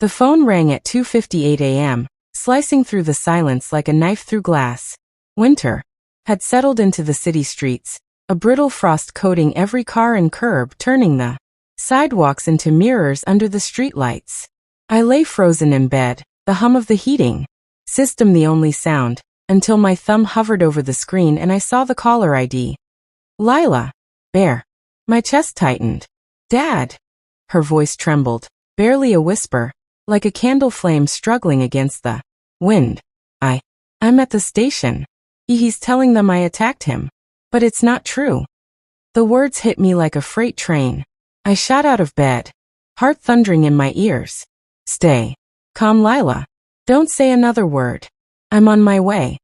The phone rang at 2:58 a.m., slicing through the silence like a knife through glass. Winter had settled into the city streets, a brittle frost coating every car and curb, turning the sidewalks into mirrors under the streetlights. I lay frozen in bed, the hum of the heating system the only sound, until my thumb hovered over the screen and I saw the caller ID. Lila. Bear. My chest tightened. Dad. Her voice trembled, barely a whisper, like a candle flame struggling against the wind. I'm at the station. He's telling them I attacked him. But it's not true. The words hit me like a freight train. I shot out of bed, heart thundering in my ears. Stay calm, Lila. Don't say another word. I'm on my way.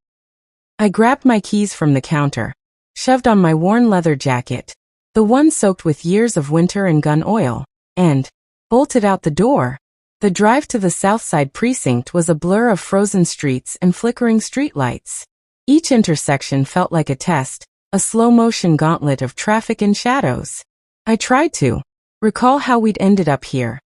I grabbed my keys from the counter, shoved on my worn leather jacket, the one soaked with years of winter and gun oil, and bolted out the door. The drive to the Southside precinct was a blur of frozen streets and flickering streetlights. Each intersection felt like a test, a slow-motion gauntlet of traffic and shadows. I tried to recall how we'd ended up here.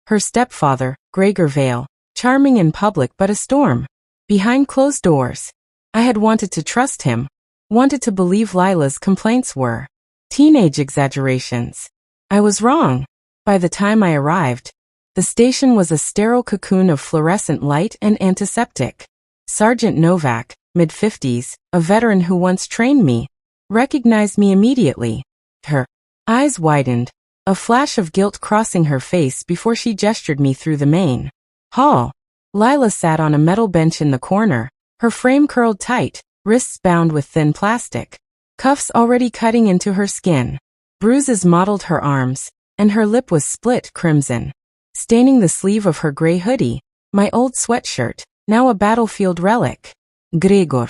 Her stepfather, Gregor Vale, charming in public but a storm behind closed doors. I had wanted to trust him, wanted to believe Lila's complaints were teenage exaggerations. I was wrong. By the time I arrived, the station was a sterile cocoon of fluorescent light and antiseptic. Sergeant Novak, mid-50s, a veteran who once trained me, recognized me immediately. Her eyes widened, a flash of guilt crossing her face before she gestured me through the main hall. Lila sat on a metal bench in the corner, her frame curled tight, wrists bound with thin plastic, cuffs already cutting into her skin. Bruises mottled her arms, and her lip was split crimson, staining the sleeve of her gray hoodie, my old sweatshirt, now a battlefield relic. Gregor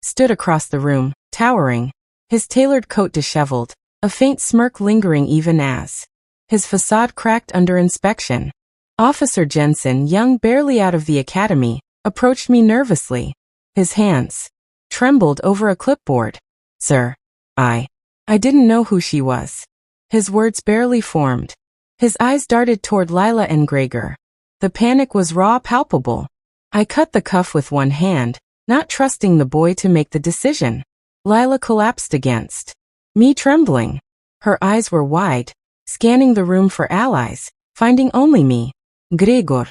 stood across the room, towering, his tailored coat disheveled, a faint smirk lingering even as his facade cracked under inspection. Officer Jensen, young barely out of the academy, approached me nervously. His hands trembled over a clipboard. Sir, I didn't know who she was. His words barely formed. His eyes darted toward Lila and Gregor. The panic was raw, palpable. I cut the cuff with one hand, not trusting the boy to make the decision. Lila collapsed against me, trembling. Her eyes were wide, scanning the room for allies, finding only me. Gregor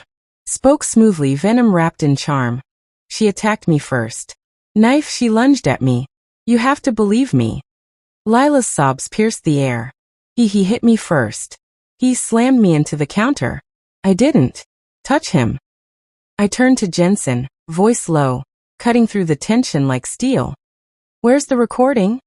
spoke smoothly, venom wrapped in charm. She attacked me first. Knife, she lunged at me. You have to believe me. Lila's sobs pierced the air. He hit me first. He slammed me into the counter. I didn't touch him. I turned to Jensen, voice low, cutting through the tension like steel. Where's the recording?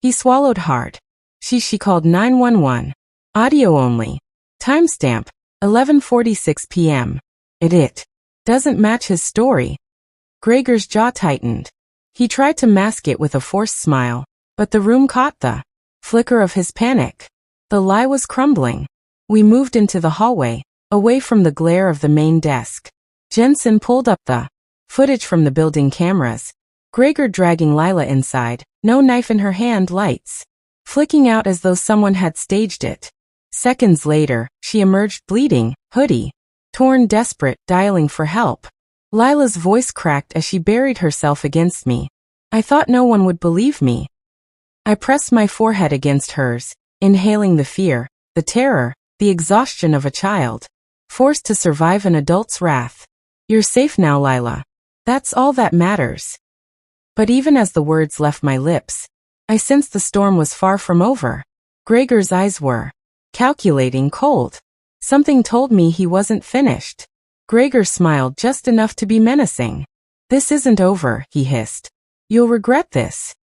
He swallowed hard. She called 911. Audio only. Timestamp, 11:46 p.m. It doesn't match his story. Gregor's jaw tightened. He tried to mask it with a forced smile, but the room caught the flicker of his panic. The lie was crumbling. We moved into the hallway, away from the glare of the main desk. Jensen pulled up the footage from the building cameras. Gregor dragging Lila inside, no knife in her hand, lights flicking out as though someone had staged it. Seconds later, she emerged bleeding, hoodie torn, desperate, dialing for help. Lila's voice cracked as she buried herself against me. I thought no one would believe me. I pressed my forehead against hers, inhaling the fear, the terror, the exhaustion of a child, forced to survive an adult's wrath. You're safe now, Lila. That's all that matters. But even as the words left my lips, I sensed the storm was far from over. Gregor's eyes were calculating, cold. Something told me he wasn't finished. Gregor smiled just enough to be menacing. This isn't over, he hissed. You'll regret this.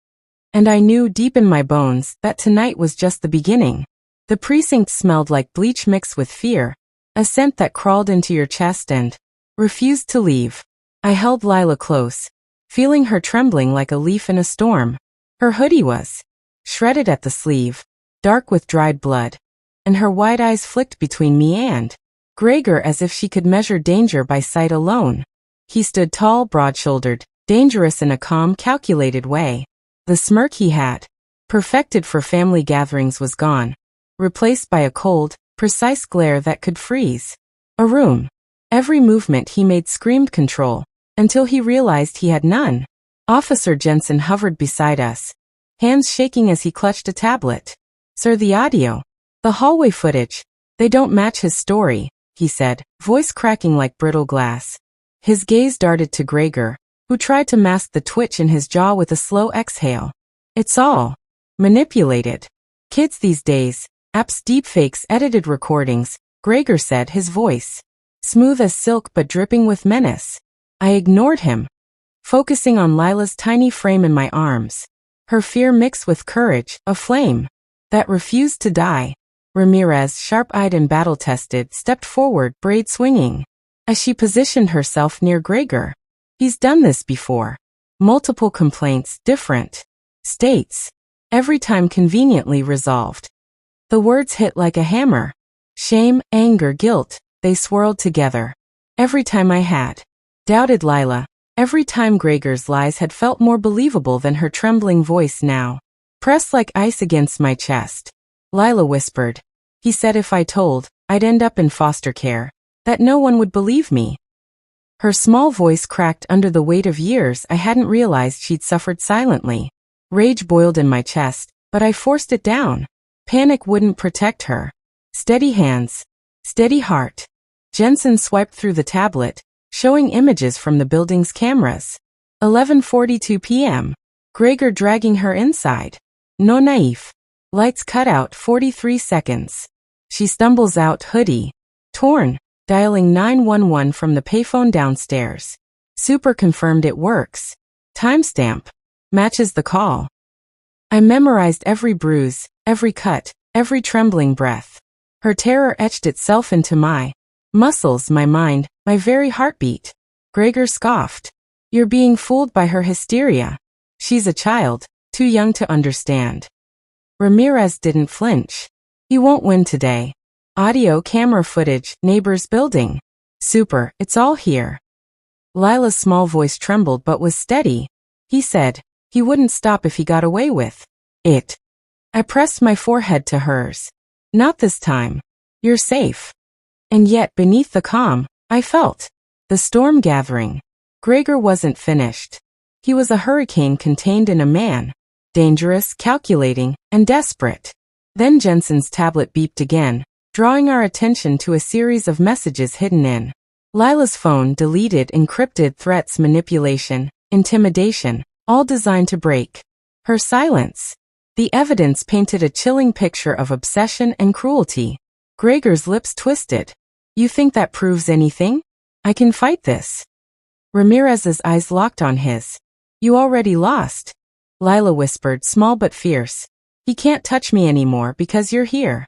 And I knew deep in my bones that tonight was just the beginning. The precinct smelled like bleach mixed with fear, a scent that crawled into your chest and refused to leave. I held Lila close, feeling her trembling like a leaf in a storm. Her hoodie was shredded at the sleeve, dark with dried blood, and her wide eyes flicked between me and Gregor as if she could measure danger by sight alone. He stood tall, broad-shouldered, dangerous in a calm, calculated way. The smirk he had, perfected for family gatherings, was gone, replaced by a cold, precise glare that could freeze a room. Every movement he made screamed control, until he realized he had none. Officer Jensen hovered beside us, hands shaking as he clutched a tablet. "Sir, the audio. The hallway footage. They don't match his story," he said, voice cracking like brittle glass. His gaze darted to Gregor, who tried to mask the twitch in his jaw with a slow exhale. "It's all manipulated. Kids these days, apps, deepfakes, edited recordings," Gregor said, his voice smooth as silk but dripping with menace. I ignored him, focusing on Lila's tiny frame in my arms. Her fear mixed with courage, a flame that refused to die. Ramirez, sharp-eyed and battle-tested, stepped forward, braid swinging. As she positioned herself near Gregor, "He's done this before. Multiple complaints, different states. Every time conveniently resolved." The words hit like a hammer. Shame, anger, guilt, they swirled together. Every time I had doubted Lila, every time Gregor's lies had felt more believable than her trembling voice now, pressed like ice against my chest. Lila whispered. "He said if I told, I'd end up in foster care, that no one would believe me." Her small voice cracked under the weight of years I hadn't realized she'd suffered silently. Rage boiled in my chest, but I forced it down. Panic wouldn't protect her. Steady hands. Steady heart. Jensen swiped through the tablet, showing images from the building's cameras. 11:42 p.m. Gregor dragging her inside. No naif. Lights cut out, 43 seconds. She stumbles out, hoodie torn, dialing 911 from the payphone downstairs. Super confirmed it works. Timestamp matches the call. I memorized every bruise, every cut, every trembling breath. Her terror etched itself into my muscles, my mind, my very heartbeat. Gregor scoffed. "You're being fooled by her hysteria. She's a child, too young to understand." Ramirez didn't flinch. "He won't win today. Audio, camera footage, neighbor's building. Super, it's all here." Lila's small voice trembled but was steady. "He said he wouldn't stop if he got away with it." I pressed my forehead to hers. "Not this time. You're safe." And yet, beneath the calm, I felt the storm gathering. Gregor wasn't finished. He was a hurricane contained in a man. Dangerous, calculating, and desperate. Then Jensen's tablet beeped again, drawing our attention to a series of messages hidden in Lila's phone. Deleted, encrypted threats, manipulation, intimidation, all designed to break her silence. The evidence painted a chilling picture of obsession and cruelty. Gregor's lips twisted. "You think that proves anything? I can fight this." Ramirez's eyes locked on his. "You already lost," Lila whispered, small but fierce. "He can't touch me anymore because you're here."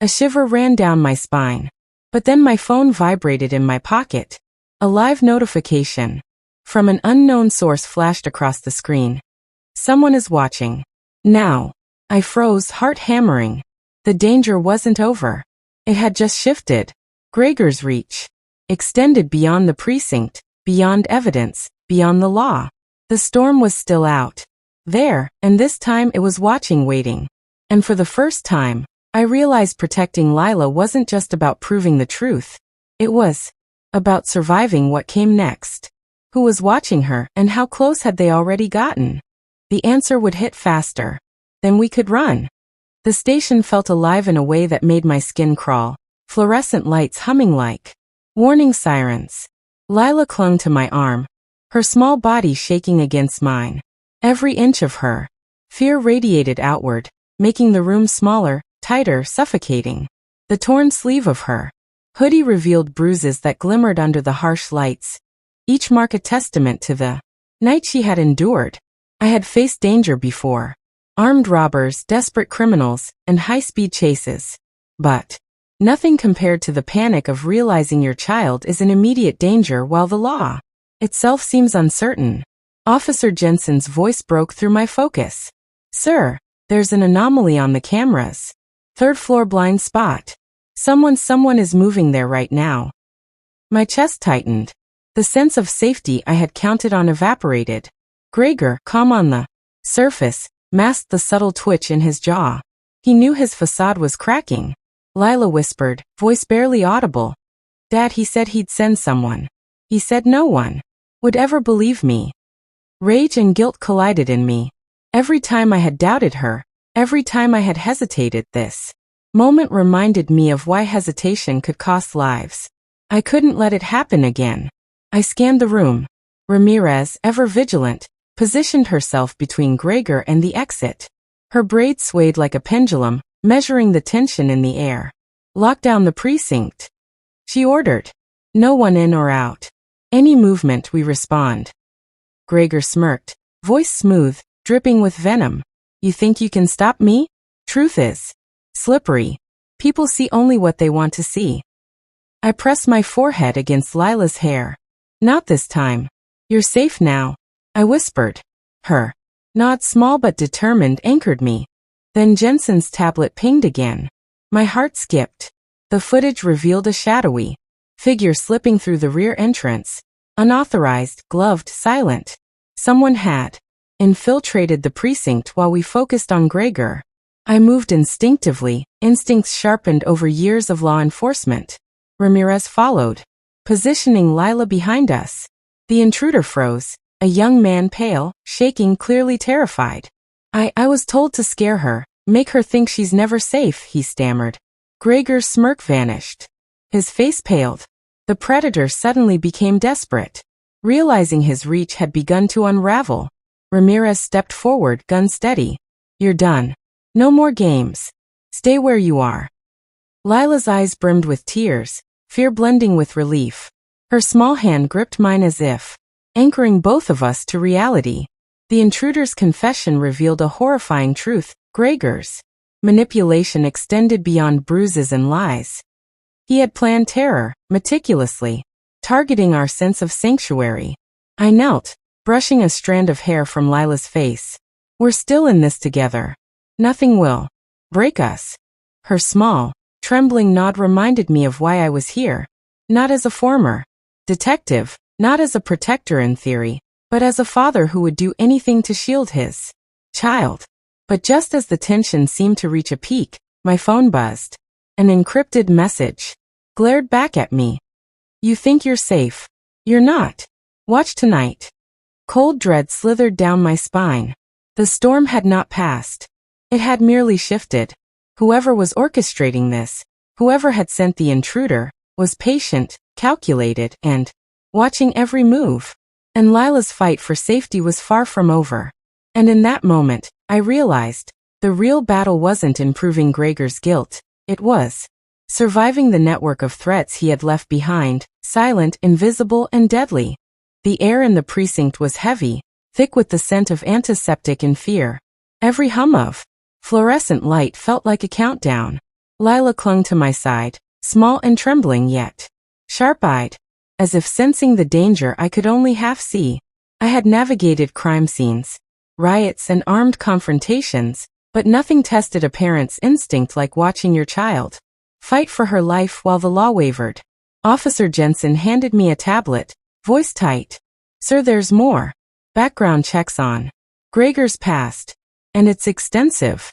A shiver ran down my spine. But then my phone vibrated in my pocket. A live notification from an unknown source flashed across the screen. "Someone is watching. Now." I froze, heart hammering. The danger wasn't over. It had just shifted. Gregor's reach extended beyond the precinct, beyond evidence, beyond the law. The storm was still out there, and this time it was watching, waiting. And for the first time, I realized protecting Lila wasn't just about proving the truth. It was about surviving what came next. Who was watching her, and how close had they already gotten? The answer would hit faster than we could run. The station felt alive in a way that made my skin crawl. Fluorescent lights humming like warning sirens. Lila clung to my arm, her small body shaking against mine. Every inch of her fear radiated outward, making the room smaller, tighter, suffocating. The torn sleeve of her hoodie revealed bruises that glimmered under the harsh lights, each mark a testament to the night she had endured. I had faced danger before. Armed robbers, desperate criminals, and high-speed chases. But nothing compared to the panic of realizing your child is in immediate danger while the law itself seems uncertain. Officer Jensen's voice broke through my focus. "Sir, there's an anomaly on the cameras. Third floor blind spot. Someone is moving there right now." My chest tightened. The sense of safety I had counted on evaporated. Gregor, calm on the surface, masked the subtle twitch in his jaw. He knew his facade was cracking. Lila whispered, voice barely audible. Dad, he said he'd send someone. He said no one would ever believe me. Rage and guilt collided in me. Every time I had doubted her, every time I had hesitated, this moment reminded me of why hesitation could cost lives. I couldn't let it happen again. I scanned the room. Ramirez, ever vigilant, positioned herself between Gregor and the exit. Her braids swayed like a pendulum, measuring the tension in the air. Lock down the precinct, she ordered. No one in or out. Any movement, we respond. Gregor smirked, voice smooth, dripping with venom. You think you can stop me? Truth is slippery. People see only what they want to see. I pressed my forehead against Lila's hair. Not this time. You're safe now, I whispered. Her nod, small but determined, anchored me. Then Jensen's tablet pinged again. My heart skipped. The footage revealed a shadowy figure slipping through the rear entrance. Unauthorized, gloved, silent. Someone had infiltrated the precinct while we focused on Gregor. I moved instinctively, instincts sharpened over years of law enforcement. Ramirez followed, positioning Lila behind us. The intruder froze, a young man, pale, shaking, clearly terrified. I was told to scare her, make her think she's never safe, he stammered. Gregor's smirk vanished. His face paled. The predator suddenly became desperate. Realizing his reach had begun to unravel, Ramirez stepped forward, gun steady. You're done. No more games. Stay where you are. Lila's eyes brimmed with tears, fear blending with relief. Her small hand gripped mine as if anchoring both of us to reality. The intruder's confession revealed a horrifying truth. Gregor's manipulation extended beyond bruises and lies. He had planned terror, meticulously, targeting our sense of sanctuary. I knelt, brushing a strand of hair from Lila's face. We're still in this together. Nothing will break us. Her small, trembling nod reminded me of why I was here. Not as a former detective, not as a protector in theory, but as a father who would do anything to shield his child. But just as the tension seemed to reach a peak, my phone buzzed. An encrypted message glared back at me. You think you're safe. You're not. Watch tonight. Cold dread slithered down my spine. The storm had not passed. It had merely shifted. Whoever was orchestrating this, whoever had sent the intruder, was patient, calculated, and watching every move. And Lila's fight for safety was far from over. And in that moment, I realized the real battle wasn't in proving Gregor's guilt. It was surviving the network of threats he had left behind, silent, invisible, and deadly. The air in the precinct was heavy, thick with the scent of antiseptic and fear. Every hum of fluorescent light felt like a countdown. Lila clung to my side, small and trembling yet sharp-eyed, as if sensing the danger I could only half see. I had navigated crime scenes, riots, and armed confrontations, but nothing tested a parent's instinct like watching your child fight for her life while the law wavered. Officer Jensen handed me a tablet, voice tight. Sir, there's more. Background checks on Gregor's past, and it's extensive.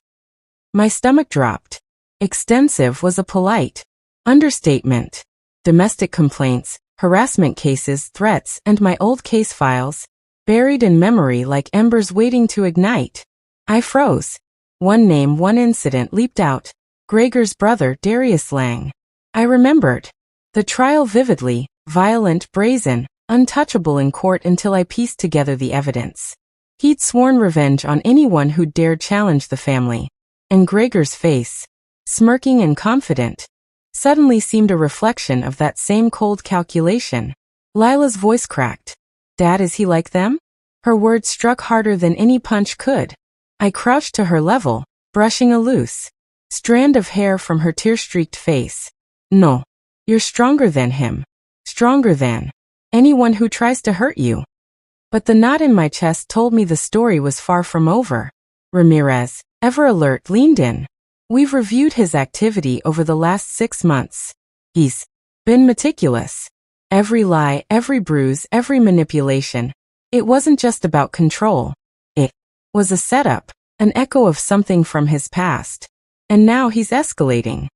My stomach dropped. Extensive was a polite understatement. Domestic complaints, harassment cases, threats, and my old case files, buried in memory like embers waiting to ignite. I froze. One name, one incident leaped out. Gregor's brother, Darius Lang. I remembered the trial vividly, violent, brazen, untouchable in court until I pieced together the evidence. He'd sworn revenge on anyone who'd dared challenge the family. And Gregor's face, smirking and confident, suddenly seemed a reflection of that same cold calculation. Lila's voice cracked. Dad, is he like them? Her words struck harder than any punch could. I crouched to her level, brushing a loose strand of hair from her tear-streaked face. No. You're stronger than him. Stronger than anyone who tries to hurt you. But the knot in my chest told me the story was far from over. Ramirez, ever alert, leaned in. We've reviewed his activity over the last 6 months. He's been meticulous. Every lie, every bruise, every manipulation. It wasn't just about control. It was a setup, an echo of something from his past. And now he's escalating.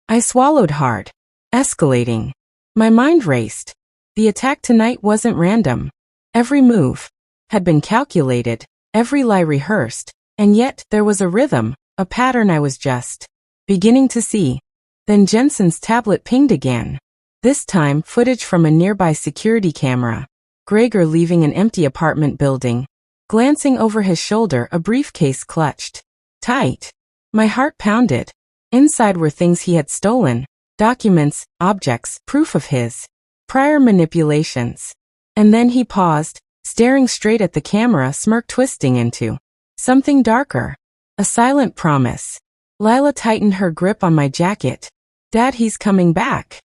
I swallowed hard. Escalating. My mind raced. The attack tonight wasn't random. Every move had been calculated, every lie rehearsed, and yet there was a rhythm, a pattern I was just beginning to see. Then Jensen's tablet pinged again. This time, footage from a nearby security camera. Gregor leaving an empty apartment building. Glancing over his shoulder, a briefcase clutched tight. My heart pounded. Inside were things he had stolen. Documents, objects, proof of his prior manipulations. And then he paused, staring straight at the camera, smirk twisting into something darker. A silent promise. Lila tightened her grip on my jacket. Dad, he's coming back.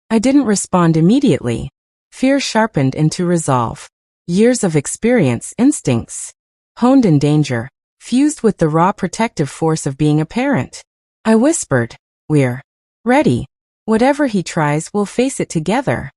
I didn't respond immediately. Fear sharpened into resolve. Years of experience, instincts, honed in danger, fused with the raw protective force of being a parent. I whispered, "We're ready. Whatever he tries, we'll face it together."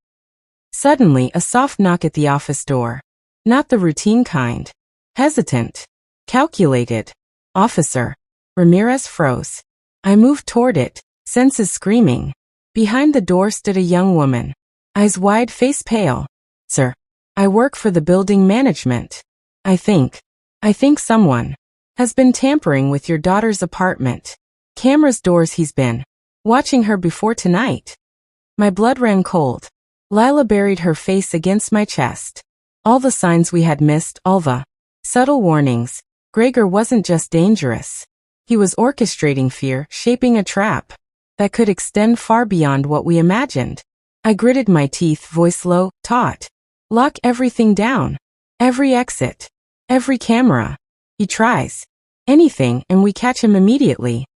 Suddenly, a soft knock at the office door. Not the routine kind. Hesitant. Calculated. "Officer." Ramirez froze. I moved toward it, senses screaming. Behind the door stood a young woman. Eyes wide, face pale. "Sir. I work for the building management. I think someone has been tampering with your daughter's apartment. Cameras doors, he's been watching her before tonight." My blood ran cold. Lila buried her face against my chest. All the signs we had missed, all the subtle warnings. Gregor wasn't just dangerous. He was orchestrating fear, shaping a trap that could extend far beyond what we imagined. I gritted my teeth, voice low, taut. "Lock everything down. Every exit. Every camera. He tries anything and we catch him immediately."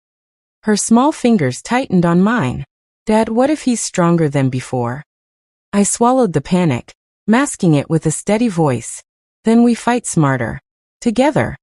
Her small fingers tightened on mine. "Dad, what if he's stronger than before?" I swallowed the panic, masking it with a steady voice. "Then we fight smarter. Together."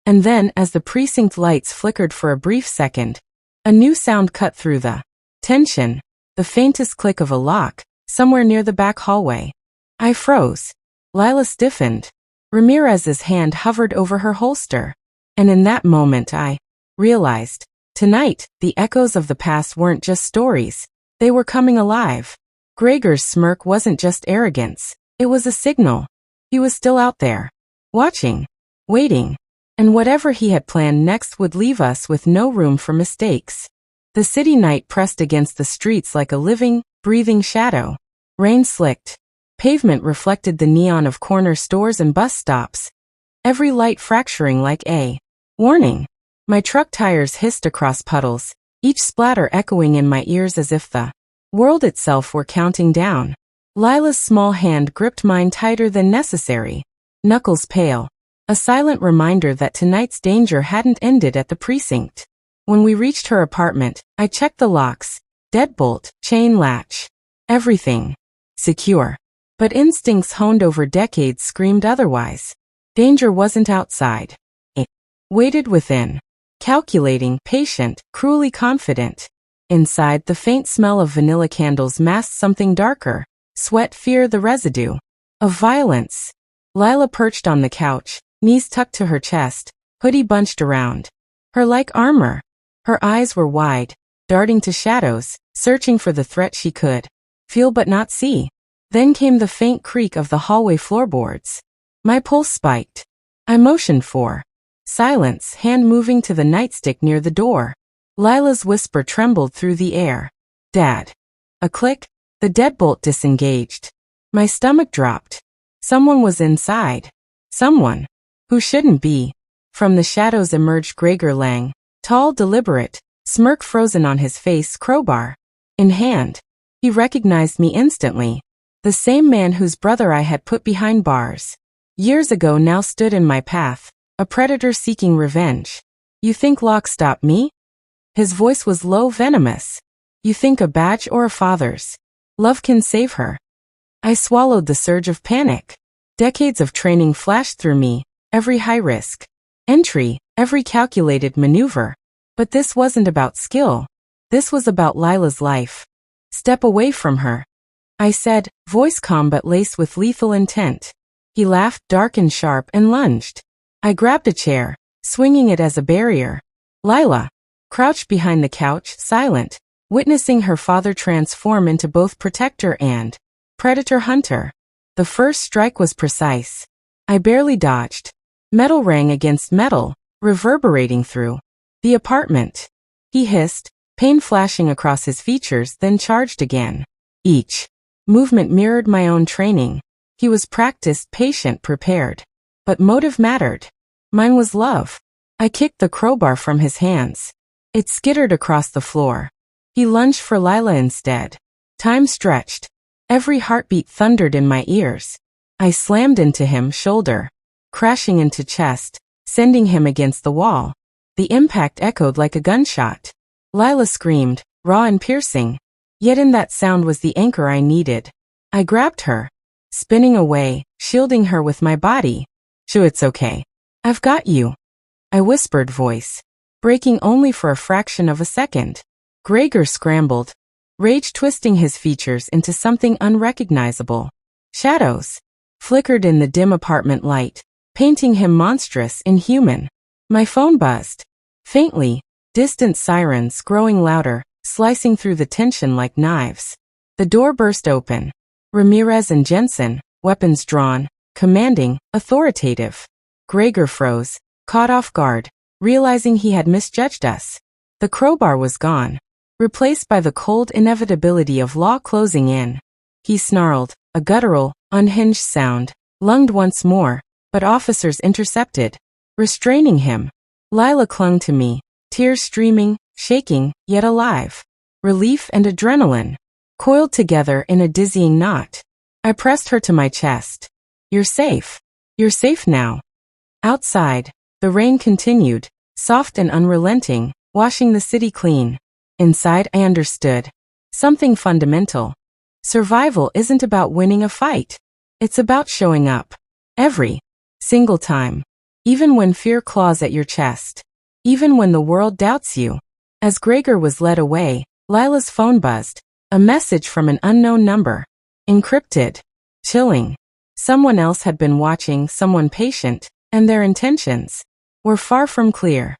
And then, as the precinct lights flickered for a brief second, a new sound cut through the tension, the faintest click of a lock, somewhere near the back hallway. I froze. Lila stiffened. Ramirez's hand hovered over her holster. And in that moment I realized, tonight, the echoes of the past weren't just stories. They were coming alive. Gregor's smirk wasn't just arrogance. It was a signal. He was still out there. Watching. Waiting. And whatever he had planned next would leave us with no room for mistakes. The city night pressed against the streets like a living, breathing shadow. Rain slicked. Pavement reflected the neon of corner stores and bus stops. Every light fracturing like a warning. My truck tires hissed across puddles, each splatter echoing in my ears as if the world itself were counting down. Lila's small hand gripped mine tighter than necessary, knuckles pale. A silent reminder that tonight's danger hadn't ended at the precinct. When we reached her apartment, I checked the locks, deadbolt, chain latch. Everything secure. But instincts honed over decades screamed otherwise. Danger wasn't outside. It waited within. Calculating, patient, cruelly confident. Inside, the faint smell of vanilla candles masked something darker. Sweat, fear, the residue of violence. Lila perched on the couch, knees tucked to her chest, hoodie bunched around her like armor. Her eyes were wide, darting to shadows, searching for the threat she could feel but not see. Then came the faint creak of the hallway floorboards. My pulse spiked. I motioned for silence, hand moving to the nightstick near the door. Lila's whisper trembled through the air. "Dad." A click. The deadbolt disengaged. My stomach dropped. Someone was inside. Someone who shouldn't be. From the shadows emerged Gregor Lang, tall, deliberate, smirk frozen on his face, crowbar in hand. He recognized me instantly. The same man whose brother I had put behind bars years ago now stood in my path, a predator seeking revenge. "You think Locke stopped me?" His voice was low, venomous. "You think a badge or a father's love can save her?" I swallowed the surge of panic. Decades of training flashed through me, every high-risk entry, every calculated maneuver. But this wasn't about skill. This was about Lila's life. "Step away from her," I said, voice calm but laced with lethal intent. He laughed, dark and sharp, and lunged. I grabbed a chair, swinging it as a barrier. Lila crouched behind the couch, silent, witnessing her father transform into both protector and predator hunter. The first strike was precise. I barely dodged. Metal rang against metal, reverberating through the apartment. He hissed, pain flashing across his features, then charged again. Each movement mirrored my own training. He was practiced, patient, prepared. But motive mattered. Mine was love. I kicked the crowbar from his hands. It skittered across the floor. He lunged for Lila instead. Time stretched. Every heartbeat thundered in my ears. I slammed into him, shoulder crashing into chest, sending him against the wall. The impact echoed like a gunshot. Lila screamed, raw and piercing. Yet in that sound was the anchor I needed. I grabbed her, spinning away, shielding her with my body. "Shoo, it's okay. I've got you," I whispered, voice breaking only for a fraction of a second. Gregor scrambled, rage twisting his features into something unrecognizable. Shadows flickered in the dim apartment light, painting him monstrous, inhuman. My phone buzzed. Faintly, distant sirens growing louder, slicing through the tension like knives. The door burst open. Ramirez and Jensen, weapons drawn, commanding, authoritative. Gregor froze, caught off guard, realizing he had misjudged us. The crowbar was gone, replaced by the cold inevitability of law closing in. He snarled, a guttural, unhinged sound, lunged once more, but officers intercepted, restraining him. Lila clung to me, tears streaming, shaking, yet alive. Relief and adrenaline coiled together in a dizzying knot. I pressed her to my chest. "You're safe. You're safe now." Outside, the rain continued, soft and unrelenting, washing the city clean. Inside, I understood something fundamental. Survival isn't about winning a fight. It's about showing up. Every single time. Even when fear claws at your chest. Even when the world doubts you. As Gregor was led away, Lila's phone buzzed. A message from an unknown number. Encrypted. Chilling. Someone else had been watching, someone patient, and their intentions were far from clear.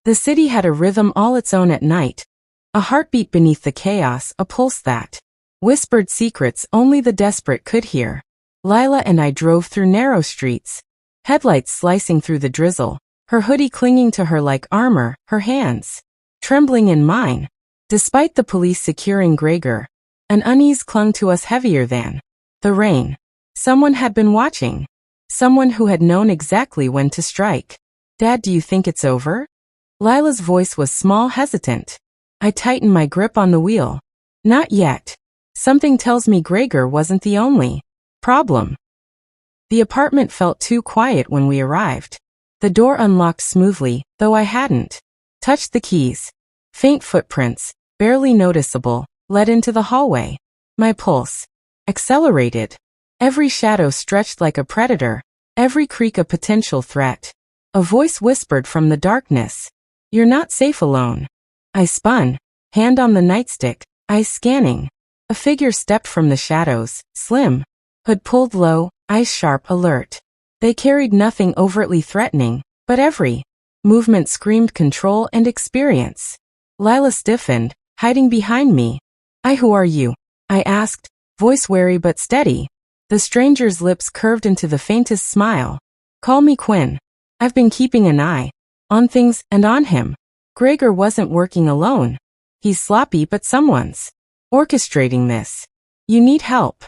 The city had a rhythm all its own at night. A heartbeat beneath the chaos, a pulse that whispered secrets only the desperate could hear. Lila and I drove through narrow streets, headlights slicing through the drizzle, her hoodie clinging to her like armor, her hands trembling in mine. Despite the police securing Gregor, an unease clung to us heavier than the rain. Someone had been watching. Someone who had known exactly when to strike. "Dad, do you think it's over?" Lila's voice was small, hesitant. I tightened my grip on the wheel. "Not yet. Something tells me Gregor wasn't the only problem." The apartment felt too quiet when we arrived. The door unlocked smoothly, though I hadn't touched the keys. Faint footprints, barely noticeable, led into the hallway. My pulse accelerated. Every shadow stretched like a predator, every creak a potential threat. A voice whispered from the darkness, "You're not safe alone." I spun, hand on the nightstick, eyes scanning. A figure stepped from the shadows, slim, hood pulled low, eyes sharp, alert. They carried nothing overtly threatening, but every movement screamed control and experience. Lila stiffened, hiding behind me. Who are you?" I asked, voice wary but steady. The stranger's lips curved into the faintest smile. "Call me Quinn. I've been keeping an eye on things and on him. Gregor wasn't working alone. He's sloppy, but someone's orchestrating this. You need help."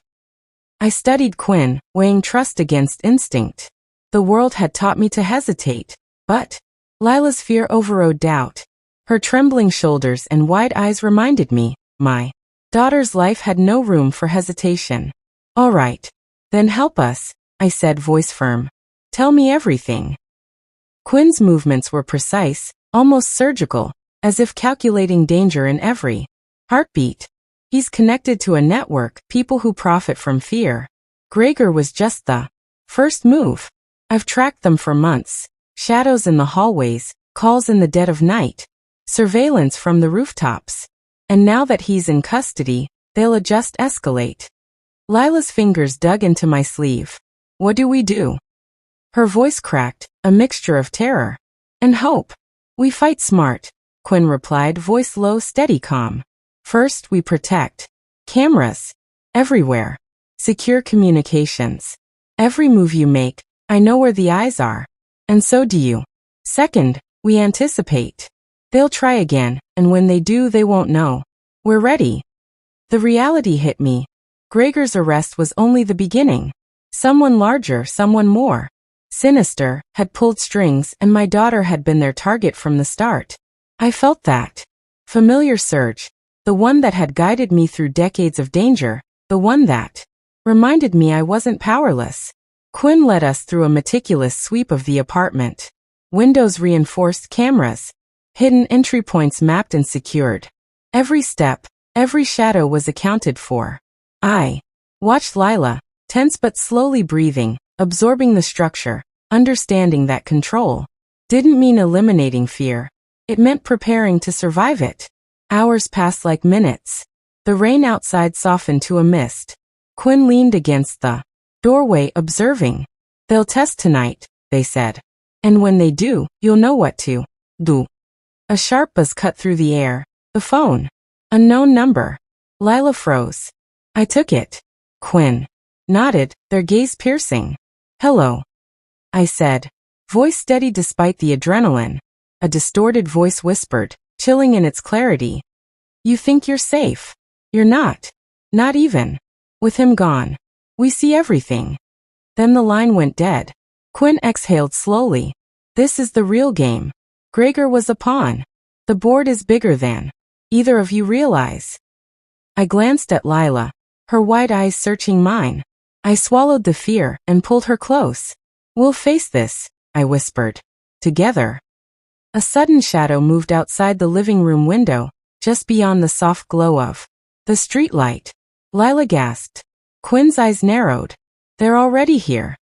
I studied Quinn, weighing trust against instinct. The world had taught me to hesitate, but Lila's fear overrode doubt. Her trembling shoulders and wide eyes reminded me, my daughter's life had no room for hesitation. "All right. Then help us," I said, voice firm. "Tell me everything." Quinn's movements were precise, almost surgical, as if calculating danger in every heartbeat. He's connected to a network, people who profit from fear. Gregor was just the first move. I've tracked them for months. Shadows in the hallways, calls in the dead of night, surveillance from the rooftops. And now that he's in custody, they'll just escalate. Lila's fingers dug into my sleeve. "What do we do?" Her voice cracked, a mixture of terror and hope. "We fight smart," Quinn replied, voice low, steady, calm. First, we protect. Cameras. Everywhere. Secure communications. Every move you make, I know where the eyes are. And so do you. Second, we anticipate. They'll try again, and when they do, they won't know. We're ready. The reality hit me. Gregor's arrest was only the beginning. Someone larger, someone more sinister, had pulled strings, and my daughter had been their target from the start. I felt that familiar surge, the one that had guided me through decades of danger, the one that reminded me I wasn't powerless. Quinn led us through a meticulous sweep of the apartment. Windows reinforced, cameras, hidden entry points mapped and secured. Every step, every shadow was accounted for. I watched Lila, tense but slowly breathing, absorbing the structure, understanding that control didn't mean eliminating fear. It meant preparing to survive it. Hours passed like minutes. The rain outside softened to a mist. Quinn leaned against the doorway, observing. They'll test tonight, they said. And when they do, you'll know what to do. A sharp buzz cut through the air. The phone. Unknown number. Lila froze. I took it. Quinn nodded, their gaze piercing. Hello, I said, voice steady despite the adrenaline. A distorted voice whispered, chilling in its clarity. You think you're safe? You're not. Not even. With him gone. We see everything. Then the line went dead. Quinn exhaled slowly. This is the real game. Gregor was a pawn. The board is bigger than either of you realize. I glanced at Lila, her wide eyes searching mine. I swallowed the fear and pulled her close. We'll face this, I whispered. Together. A sudden shadow moved outside the living room window, just beyond the soft glow of the streetlight. Lila gasped. Quinn's eyes narrowed. They're already here.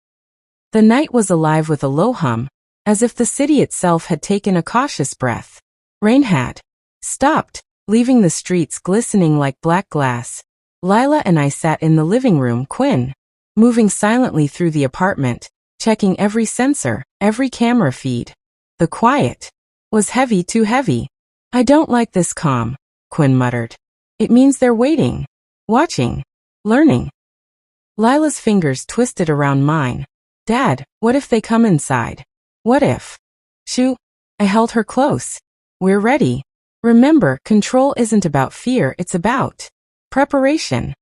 The night was alive with a low hum, as if the city itself had taken a cautious breath. Rain had stopped, leaving the streets glistening like black glass. Lila and I sat in the living room, Quinn moving silently through the apartment, checking every sensor, every camera feed. The quiet was heavy, too heavy. I don't like this calm, Quinn muttered. It means they're waiting, watching, learning. Lila's fingers twisted around mine. Dad, what if they come inside? What if? Shoo. I held her close. We're ready. Remember, control isn't about fear, it's about preparation.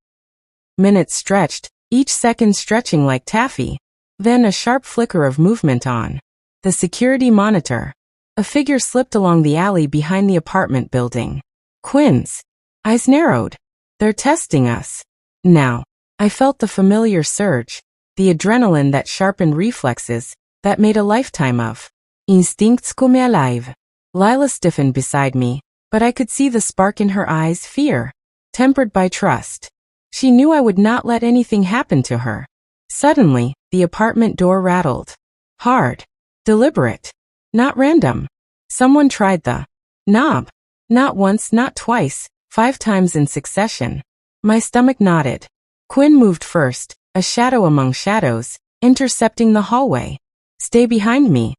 Minutes stretched, each second stretching like taffy. Then a sharp flicker of movement on the security monitor. A figure slipped along the alley behind the apartment building. Quinn's eyes narrowed. They're testing us. Now, I felt the familiar surge, the adrenaline that sharpened reflexes, that made a lifetime of instincts come alive. Lila stiffened beside me, but I could see the spark in her eyes, fear, tempered by trust. She knew I would not let anything happen to her. Suddenly, the apartment door rattled. Hard. Deliberate. Not random. Someone tried the knob. Not once, not twice, 5 times in succession. My stomach knotted. Quinn moved first, a shadow among shadows, intercepting the hallway. Stay behind me.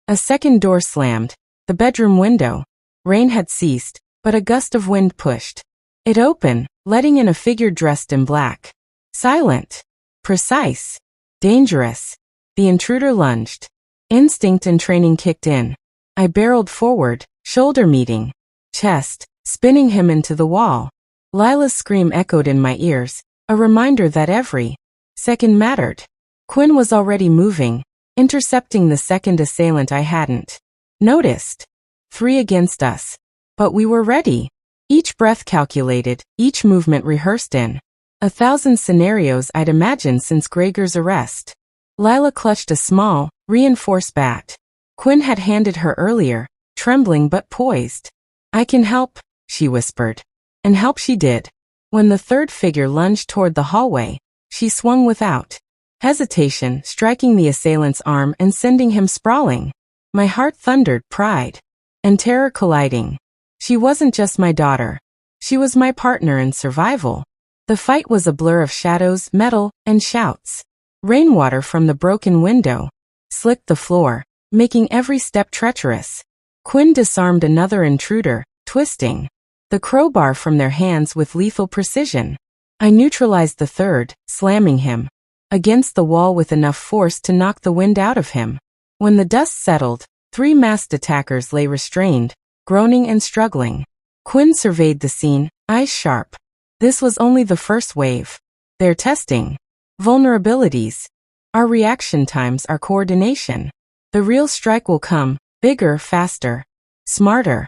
A second door slammed. The bedroom window. Rain had ceased, but a gust of wind pushed it open, letting in a figure dressed in black. Silent. Precise. Dangerous. The intruder lunged. Instinct and training kicked in. I barreled forward, shoulder meeting. Chest, spinning him into the wall. Lila's scream echoed in my ears, a reminder that every second mattered. Quinn was already moving, intercepting the second assailant I hadn't noticed. 3 against us. But we were ready. Each breath calculated, each movement rehearsed in 1,000 scenarios I'd imagined since Gregor's arrest. Lila clutched a small, reinforced bat. Quinn had handed her earlier, trembling but poised. I can help, she whispered. And help she did. When the third figure lunged toward the hallway, she swung without hesitation, striking the assailant's arm and sending him sprawling. My heart thundered, pride and terror colliding. She wasn't just my daughter. She was my partner in survival. The fight was a blur of shadows, metal, and shouts. Rainwater from the broken window slicked the floor, making every step treacherous. Quinn disarmed another intruder, twisting the crowbar from their hands with lethal precision. I neutralized the third, slamming him against the wall with enough force to knock the wind out of him. When the dust settled, 3 masked attackers lay restrained, groaning and struggling. Quinn surveyed the scene, eyes sharp. This was only the first wave. They're testing vulnerabilities, our reaction times, our coordination. The real strike will come, bigger, faster, smarter.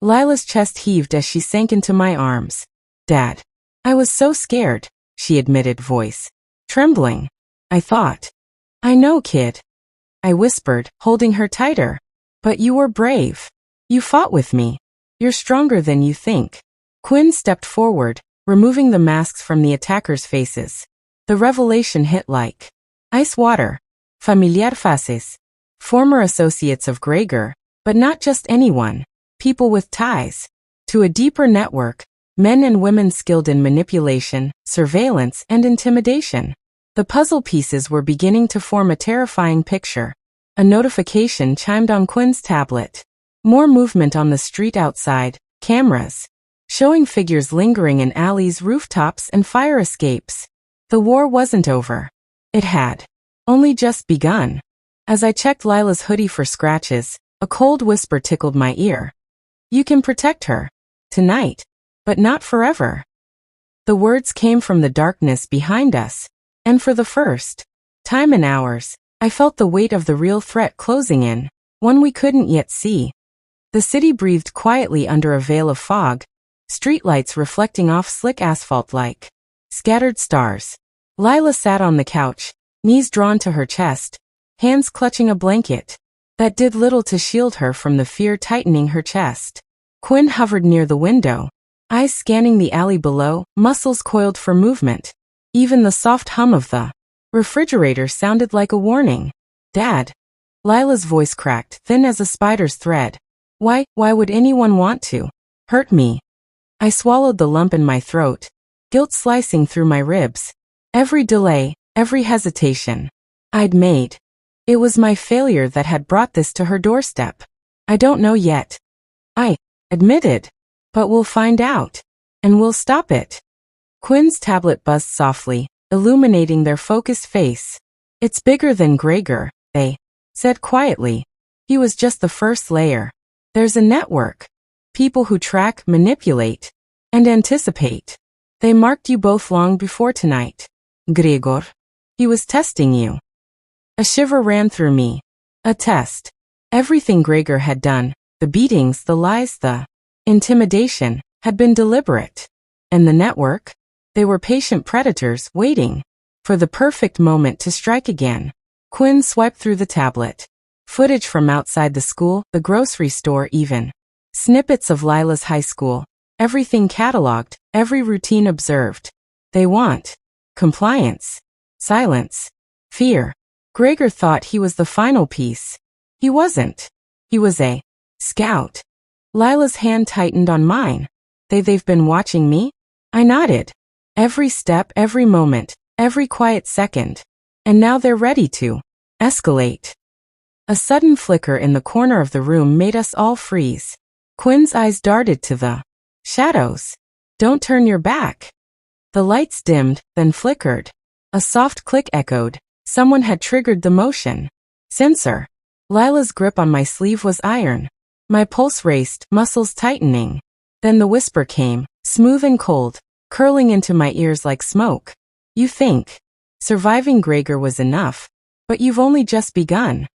Lila's chest heaved as she sank into my arms. Dad. I was so scared, she admitted, voice trembling. I thought. I know, kid. I whispered, holding her tighter. But you were brave. You fought with me. You're stronger than you think. Quinn stepped forward, removing the masks from the attackers' faces. The revelation hit like ice water. Familiar faces. Former associates of Gregor, but not just anyone. People with ties to a deeper network, men and women skilled in manipulation, surveillance, and intimidation. The puzzle pieces were beginning to form a terrifying picture. A notification chimed on Quinn's tablet. More movement on the street outside, cameras showing figures lingering in alleys, rooftops, and fire escapes. The war wasn't over. It had only just begun. As I checked Lila's hoodie for scratches, a cold whisper tickled my ear. You can protect her. Tonight. But not forever. The words came from the darkness behind us. And for the first time in hours, I felt the weight of the real threat closing in, one we couldn't yet see. The city breathed quietly under a veil of fog, streetlights reflecting off slick asphalt like scattered stars. Lila sat on the couch, knees drawn to her chest, hands clutching a blanket that did little to shield her from the fear tightening her chest. Quinn hovered near the window, eyes scanning the alley below, muscles coiled for movement. Even the soft hum of the refrigerator sounded like a warning. Dad. Lila's voice cracked, thin as a spider's thread. Why would anyone want to hurt me? I swallowed the lump in my throat, guilt slicing through my ribs. Every delay, every hesitation I'd made. It was my failure that had brought this to her doorstep. I don't know yet. I admitted. But we'll find out. And we'll stop it. Quinn's tablet buzzed softly, illuminating their focused face. It's bigger than Gregor, they said quietly. He was just the first layer. There's a network. People who track, manipulate, and anticipate. They marked you both long before tonight. Gregor. He was testing you. A shiver ran through me. A test. Everything Gregor had done, the beatings, the lies, the intimidation, had been deliberate. And the network? They were patient predators, waiting for the perfect moment to strike again. Quinn swiped through the tablet. Footage from outside the school, the grocery store even. Snippets of Lila's high school. Everything cataloged, every routine observed. They want compliance, silence, fear. Gregor thought he was the final piece. He wasn't. He was a scout. Lila's hand tightened on mine. They've been watching me? I nodded. Every step, every moment, every quiet second. And now they're ready to escalate. A sudden flicker in the corner of the room made us all freeze. Quinn's eyes darted to the shadows. Don't turn your back. The lights dimmed, then flickered. A soft click echoed. Someone had triggered the motion sensor. Lila's grip on my sleeve was iron. My pulse raced, muscles tightening. Then the whisper came, smooth and cold, curling into my ears like smoke. You think surviving Gregor was enough, but you've only just begun.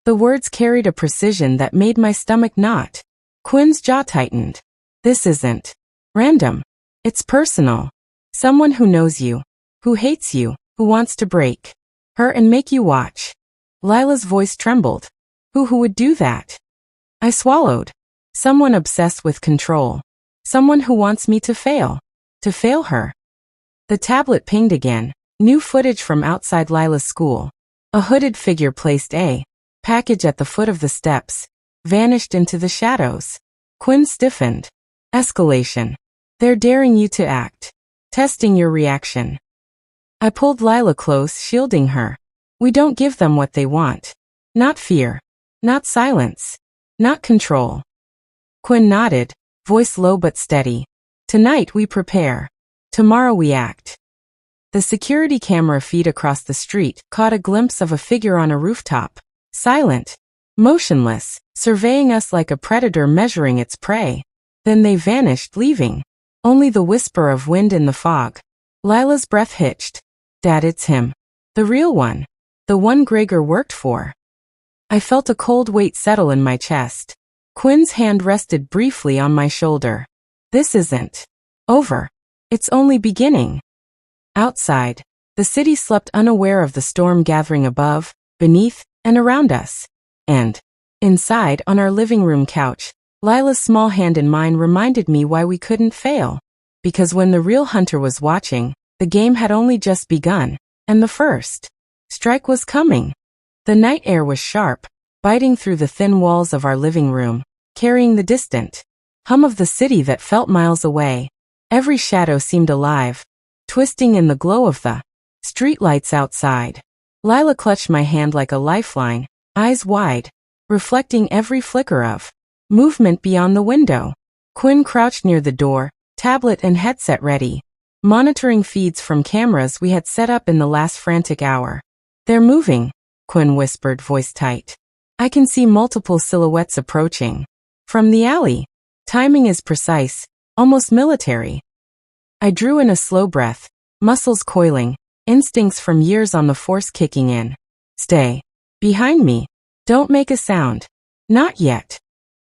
The words carried a precision that made my stomach knot. Quinn's jaw tightened. This isn't random. It's personal. Someone who knows you, who hates you, who wants to break her and make you watch. Lila's voice trembled. Who would do that? I swallowed. Someone obsessed with control. Someone who wants me to fail. To fail her. The tablet pinged again. New footage from outside Lila's school. A hooded figure placed a package at the foot of the steps. Vanished into the shadows. Quinn stiffened. Escalation. They're daring you to act. Testing your reaction. I pulled Lila close, shielding her. We don't give them what they want. Not fear. Not silence. Not control. Quinn nodded, voice low but steady. Tonight we prepare. Tomorrow we act. The security camera feed across the street caught a glimpse of a figure on a rooftop, silent, motionless, surveying us like a predator measuring its prey. Then they vanished, leaving only the whisper of wind in the fog. Lila's breath hitched. Dad, it's him. The real one. The one Gregor worked for. I felt a cold weight settle in my chest. Quinn's hand rested briefly on my shoulder. This isn't over. It's only beginning. Outside, the city slept unaware of the storm gathering above, beneath, and around us. And inside, on our living room couch, Lila's small hand in mine reminded me why we couldn't fail. Because when the real hunter was watching, the game had only just begun, and the first strike was coming. The night air was sharp, biting through the thin walls of our living room, carrying the distant hum of the city that felt miles away. Every shadow seemed alive, twisting in the glow of the streetlights outside. Lila clutched my hand like a lifeline, eyes wide, reflecting every flicker of movement beyond the window. Quinn crouched near the door, tablet and headset ready, monitoring feeds from cameras we had set up in the last frantic hour. They're moving, Quinn whispered, voice tight. I can see multiple silhouettes approaching. From the alley. Timing is precise, almost military. I drew in a slow breath, muscles coiling, instincts from years on the force kicking in. Stay behind me. Don't make a sound. Not yet.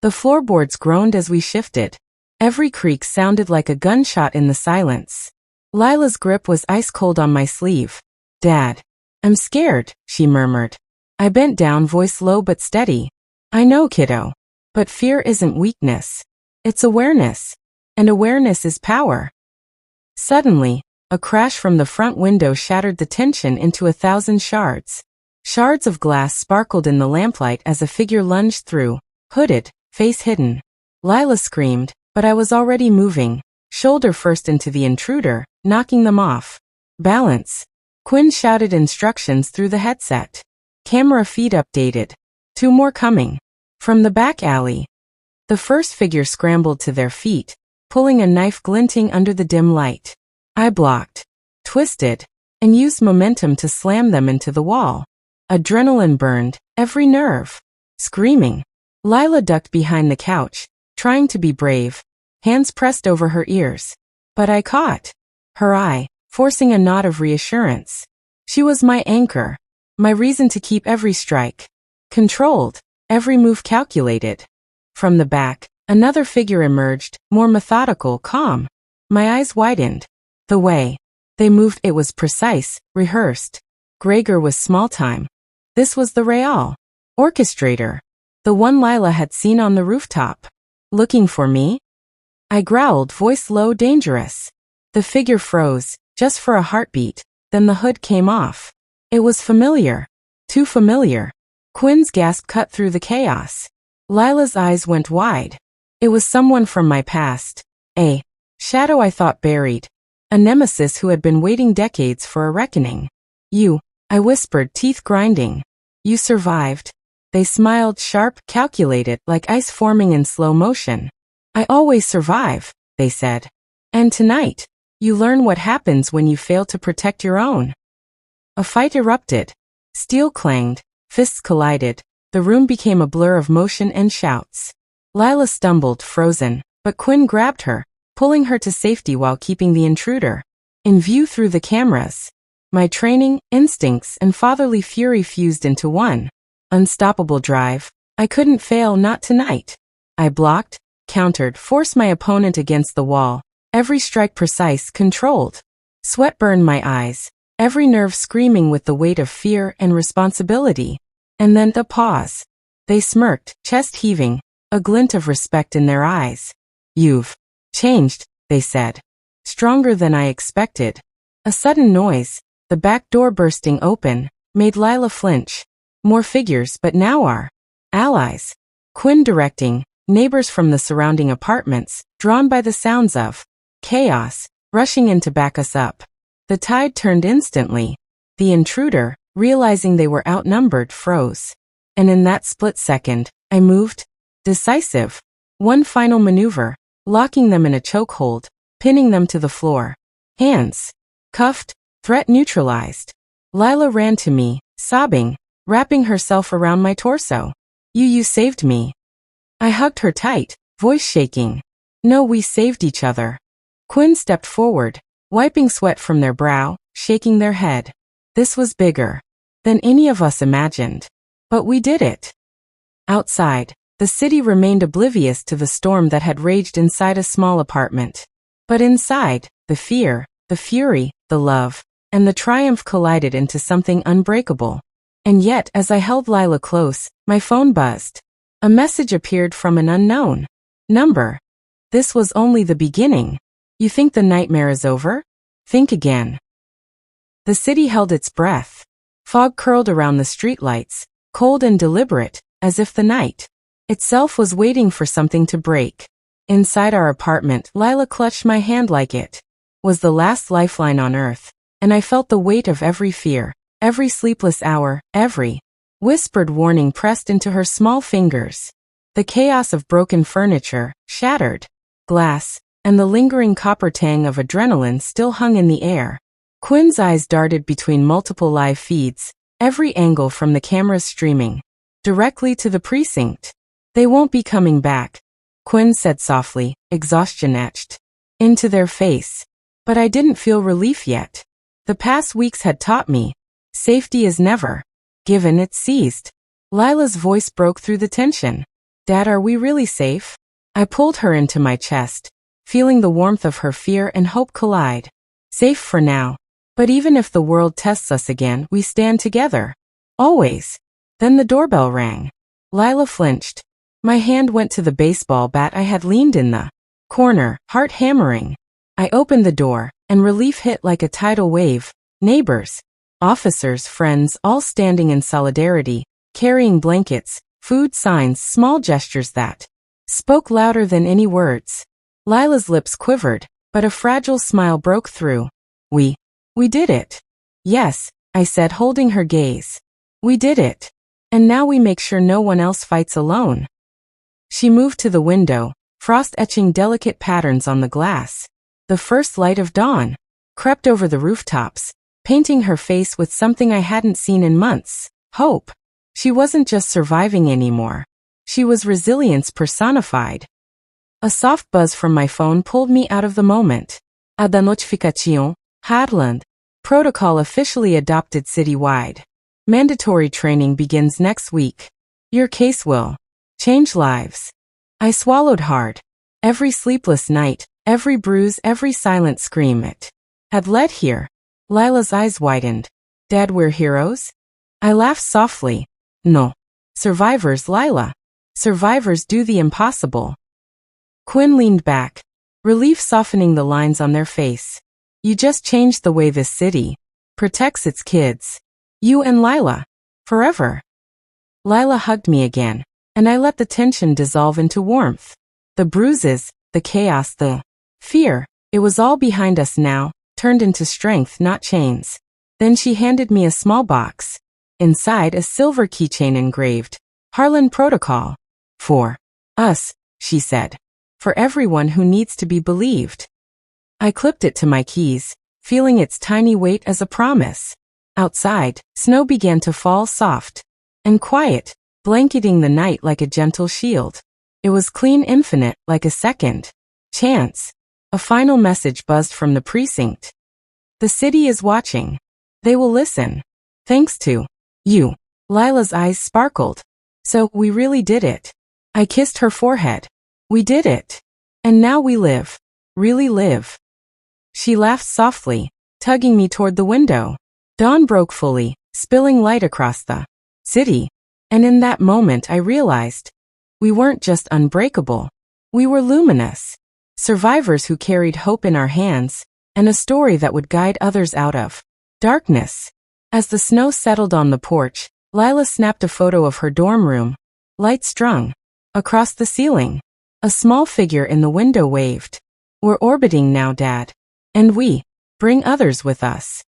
The floorboards groaned as we shifted. Every creak sounded like a gunshot in the silence. Lila's grip was ice cold on my sleeve. Dad. I'm scared, she murmured. I bent down, voice low but steady. I know, kiddo. But fear isn't weakness. It's awareness. And awareness is power. Suddenly, a crash from the front window shattered the tension into 1,000 shards. Shards of glass sparkled in the lamplight as a figure lunged through, hooded, face hidden. Lila screamed, but I was already moving, shoulder first into the intruder, knocking them off. Balance. Quinn shouted instructions through the headset. Camera feed updated. 2 more coming. From the back alley. The first figure scrambled to their feet, pulling a knife glinting under the dim light. I blocked, twisted, and used momentum to slam them into the wall. Adrenaline burned every nerve. Screaming. Lila ducked behind the couch, trying to be brave, hands pressed over her ears. But I caught her eye, forcing a nod of reassurance. She was my anchor, my reason to keep every strike controlled, every move calculated. From the back, another figure emerged, more methodical, calm. My eyes widened. The way they moved, it was precise, rehearsed. Gregor was small time. This was the real orchestrator. The one Lila had seen on the rooftop. Looking for me? I growled, voice low, dangerous. The figure froze, just for a heartbeat, then the hood came off. It was familiar. Too familiar. Quinn's gasp cut through the chaos. Lila's eyes went wide. It was someone from my past. A shadow I thought buried. A nemesis who had been waiting decades for a reckoning. You, I whispered, teeth grinding. You survived. They smiled, sharp, calculated, like ice forming in slow motion. I always survive, they said. And tonight, you learn what happens when you fail to protect your own. A fight erupted. Steel clanged, fists collided. The room became a blur of motion and shouts. Lila stumbled, frozen, but Quinn grabbed her, pulling her to safety while keeping the intruder in view through the cameras. My training, instincts, and fatherly fury fused into one unstoppable drive. I couldn't fail, not tonight. I blocked, countered, forced my opponent against the wall, every strike precise, controlled. Sweat burned my eyes, every nerve screaming with the weight of fear and responsibility. And then the pause. They smirked, chest heaving, a glint of respect in their eyes. You've changed, they said. Stronger than I expected. A sudden noise, the back door bursting open, made Lila flinch. More figures, but now our allies. Quinn directing, neighbors from the surrounding apartments, drawn by the sounds of chaos, rushing in to back us up. The tide turned instantly. The intruder, realizing they were outnumbered, froze. And in that split second, I moved. Decisive. One final maneuver. locking them in a chokehold, pinning them to the floor. Hands cuffed, threat neutralized. Lila ran to me, sobbing, wrapping herself around my torso. You saved me. I hugged her tight, voice shaking. No, we saved each other. Quinn stepped forward, wiping sweat from their brow, shaking their head. This was bigger than any of us imagined. But we did it. Outside, the city remained oblivious to the storm that had raged inside a small apartment. But inside, the fear, the fury, the love, and the triumph collided into something unbreakable. And yet, as I held Lila close, my phone buzzed. A message appeared from an unknown number. This was only the beginning. You think the nightmare is over? Think again. The city held its breath. Fog curled around the streetlights, cold and deliberate, as if the night itself was waiting for something to break. Inside our apartment, Lila clutched my hand like it was the last lifeline on earth, and I felt the weight of every fear, every sleepless hour, every whispered warning pressed into her small fingers. The chaos of broken furniture, shattered glass, and the lingering copper tang of adrenaline still hung in the air. Quinn's eyes darted between multiple live feeds, every angle from the cameras streaming directly to the precinct. They won't be coming back, Quinn said softly, exhaustion etched into their face. But I didn't feel relief yet. The past weeks had taught me, safety is never given, it's seized. Lila's voice broke through the tension. Dad, are we really safe? I pulled her into my chest, feeling the warmth of her fear and hope collide. Safe for now. But even if the world tests us again, we stand together. Always. Then the doorbell rang. Lila flinched. My hand went to the baseball bat I had leaned in the corner, heart hammering. I opened the door, and relief hit like a tidal wave. Neighbors, officers, friends, all standing in solidarity, carrying blankets, food, signs, small gestures that spoke louder than any words. Lila's lips quivered, but a fragile smile broke through. We did it. Yes, I said, holding her gaze. We did it. And now we make sure no one else fights alone. She moved to the window, frost etching delicate patterns on the glass. The first light of dawn crept over the rooftops, painting her face with something I hadn't seen in months. Hope. She wasn't just surviving anymore. She was resilience personified. A soft buzz from my phone pulled me out of the moment. A da notificação, Hadland. Protocol officially adopted citywide. Mandatory training begins next week. Your case will change lives. I swallowed hard. Every sleepless night, every bruise, every silent scream it had led here. Lila's eyes widened. Dad, we're heroes? I laughed softly. No. Survivors, Lila. Survivors do the impossible. Quinn leaned back, relief softening the lines on their face. You just changed the way this city protects its kids. You and Lila. Forever. Lila hugged me again, and I let the tension dissolve into warmth. The bruises, the chaos, the fear, it was all behind us now, turned into strength, not chains. Then she handed me a small box. Inside, a silver keychain engraved, Harlan Protocol. For us, she said. For everyone who needs to be believed. I clipped it to my keys, feeling its tiny weight as a promise. Outside, snow began to fall, soft and quiet, blanketing the night like a gentle shield. It was clean, infinite, like a second chance. A final message buzzed from the precinct. The city is watching. They will listen. Thanks to you. Lila's eyes sparkled. So, we really did it. I kissed her forehead. We did it. And now we live. Really live. She laughed softly, tugging me toward the window. Dawn broke fully, spilling light across the city. And in that moment I realized, we weren't just unbreakable. We were luminous. Survivors who carried hope in our hands, and a story that would guide others out of darkness. As the snow settled on the porch, Lila snapped a photo of her dorm room, light strung across the ceiling. A small figure in the window waved. We're orbiting now, Dad. And we bring others with us.